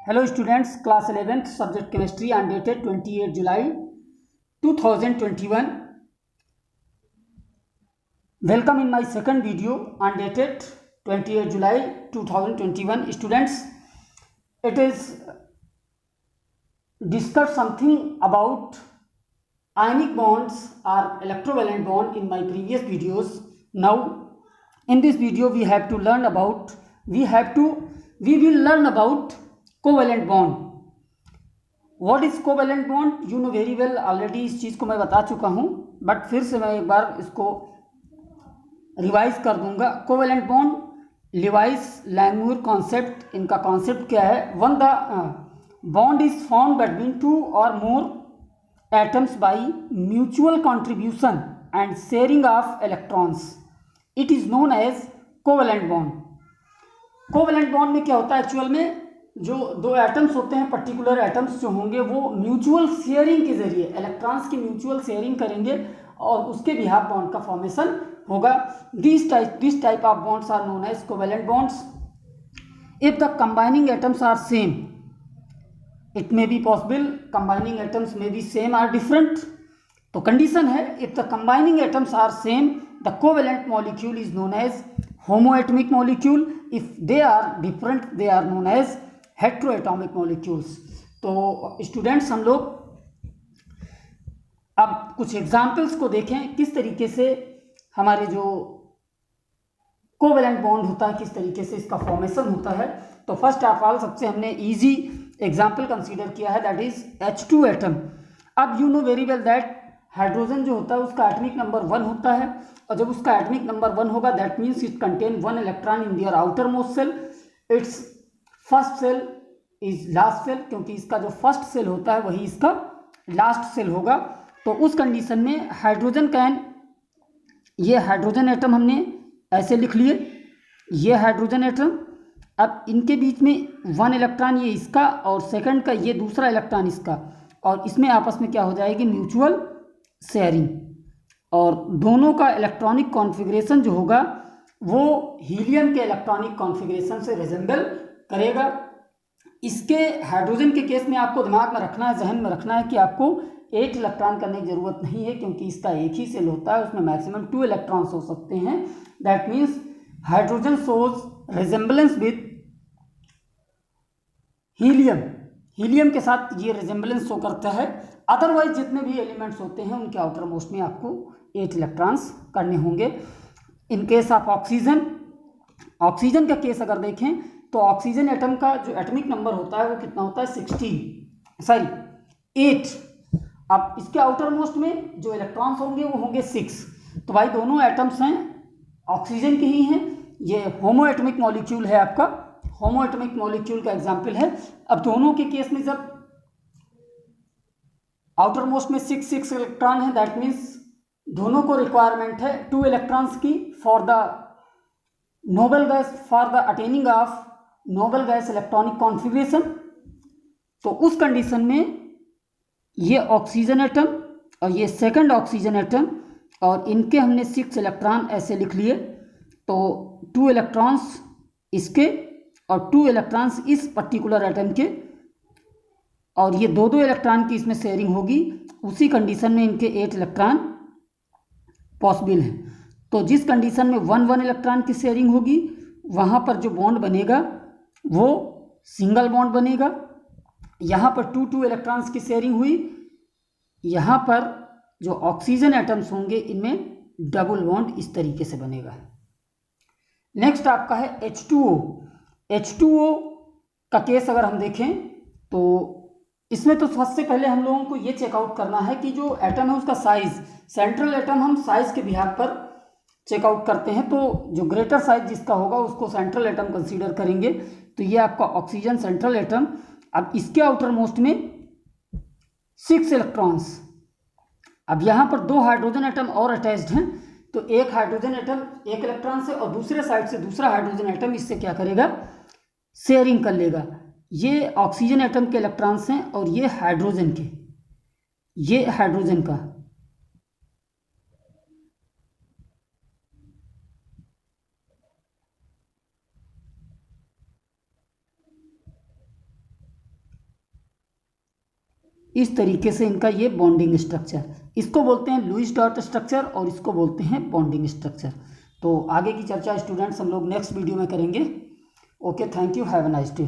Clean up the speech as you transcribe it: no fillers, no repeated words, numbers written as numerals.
Hello students, class 11th subject chemistry and dated 28 July 2021. Welcome in my second video on dated 28 July 2021. Students, it is discuss something about ionic bonds or electrovalent bond in my previous videos. Now in this video we will learn about covalent bond. What is covalent bond? You know very well, already इस चीज़ को मैं बता चुका हूँ, but फिर से मैं एक बार इसको रिवाइज कर दूंगा. Covalent bond, Lewis Langmuir concept, इनका कॉन्सेप्ट क्या है? One the bond is form between two or more atoms by mutual contribution and sharing of electrons. It is known as covalent bond. Covalent bond में क्या होता है? Actual में जो दो एटम्स होते हैं, पर्टिकुलर एटम्स जो होंगे, वो म्यूचुअल शेयरिंग के जरिए इलेक्ट्रॉन्स की म्यूचुअल शेयरिंग करेंगे और उसके बिहाफ बॉन्ड का फॉर्मेशन होगा. This type of bonds are known as covalent bonds. If the combining atoms are same, it may be possible combining atoms may be same or different. तो condition है, if the combining atoms are same the covalent molecule is known as homoatomic molecule. If they are different they are known as heteroatomic molecules. तो students, हम लोग अब कुछ examples को देखें किस तरीके से हमारे जो कोवेलेंट बॉन्ड होता है, किस तरीके से इसका फॉर्मेशन होता है. तो फर्स्ट ऑफ ऑल सबसे हमने इजी एग्जाम्पल कंसीडर किया है, दैट इज H2 एटम. अब you know very well that hydrogen जो होता है उसका एटॉमिक नंबर 1 होता है, और जब उसका एटॉमिक नंबर 1 होगा that means it contain 1 electron in their outer most shell. It's first shell is last shell, क्योंकि इसका जो फर्स्ट सेल होता है वही इसका लास्ट सेल होगा. तो उस कंडीशन में हाइड्रोजन कैन, ये हाइड्रोजन एटम हमने ऐसे लिख लिए, ये हाइड्रोजन एटम. अब इनके बीच में 1 इलेक्ट्रॉन ये इसका और सेकंड का ये दूसरा इलेक्ट्रॉन इसका, और इसमें आपस में क्या हो जाएगी? Mutual sharing. और दोनों का इलेक्ट्रॉनिक कॉन्फ़िगरेशन जो होगा वो हीलियम के इलेक्ट्रॉनिक कॉन्फ़िगरेशन से रिजेंबल करेगा. इसके हाइड्रोजन के केस में आपको दिमाग में रखना है, जहन में रखना है कि आपको 8 इलेक्ट्रॉन करने की जरूरत नहीं है, क्योंकि इसका एक ही सेल होता है, उसमें मैक्सिमम 2 इलेक्ट्रॉन्स हो सकते हैं. That means hydrogen shows resemblance with helium. Helium के साथ ये रिजेंबलेंस शो करता है. अदरवाइज जितने भी एलिमेंट्स होते हैं उनके आउटर मोस्ट में आपको 8 इलेक्ट्रॉन्स करने होंगे. In case of oxygen, oxygen का केस अगर देखें तो ऑक्सीजन एटम का जो एटॉमिक नंबर होता है वो कितना होता है? 8. अब इसके आउटर मोस्ट में जो इलेक्ट्रॉन्स होंगे वो होंगे 6. तो भाई दोनों एटम्स हैं ऑक्सीजन के ही हैं. ये होमोएटमिक मॉलिक्यूल है, आपका होमोएटमिक मॉलिक्यूल का एग्जाम्पल है. अब दोनों के केस में जब आउटर मोस्ट में 6 इलेक्ट्रॉन है, दैट मीन्स दोनों को रिक्वायरमेंट है 2 इलेक्ट्रॉन्स की for the noble gas, for the attaining of noble gas electronic configuration. तो उस कंडीशन में ये ऑक्सीजन एटम और ये सेकंड ऑक्सीजन एटम, और इनके हमने 6 इलेक्ट्रॉन ऐसे लिख लिए. तो 2 इलेक्ट्रॉन्स इसके और 2 इलेक्ट्रॉन्स इस पर्टिकुलर एटम के, और ये 2 इलेक्ट्रॉन की इसमें शेयरिंग होगी. उसी कंडीशन में इनके 8 इलेक्ट्रॉन पॉसिबल है. तो जिस कंडीशन में 1 इलेक्ट्रॉन की शेयरिंग होगी वहाँ पर जो बॉन्ड बनेगा वो सिंगल बॉन्ड बनेगा. यहाँ पर 2 इलेक्ट्रॉन्स की शेयरिंग हुई, यहाँ पर जो ऑक्सीजन एटम्स होंगे इनमें डबल बॉन्ड इस तरीके से बनेगा. नेक्स्ट आपका है H2O. H2O का केस अगर हम देखें तो इसमें तो सबसे पहले हम लोगों को ये चेकआउट करना है कि जो एटम है उसका साइज, सेंट्रल एटम हम साइज के बिहार पर चेकआउट करते हैं. तो जो ग्रेटर साइज जिसका होगा उसको सेंट्रल एटम कंसीडर करेंगे. तो ये आपका ऑक्सीजन सेंट्रल एटम. अब इसके आउटर मोस्ट में 6 इलेक्ट्रॉन्स. अब यहाँ पर 2 हाइड्रोजन एटम और अटैच्ड हैं. तो एक हाइड्रोजन एटम एक इलेक्ट्रॉन से और दूसरे साइड से दूसरा हाइड्रोजन एटम इससे क्या करेगा? शेयरिंग कर लेगा. ये ऑक्सीजन एटम के इलेक्ट्रॉन्स हैं और ये हाइड्रोजन के, ये हाइड्रोजन का. इस तरीके से इनका ये बॉन्डिंग स्ट्रक्चर, इसको बोलते हैं लुईस डॉट स्ट्रक्चर और इसको बोलते हैं बॉन्डिंग स्ट्रक्चर। तो आगे की चर्चा स्टूडेंट्स हम लोग नेक्स्ट वीडियो में करेंगे। Okay, thank you, have a nice day.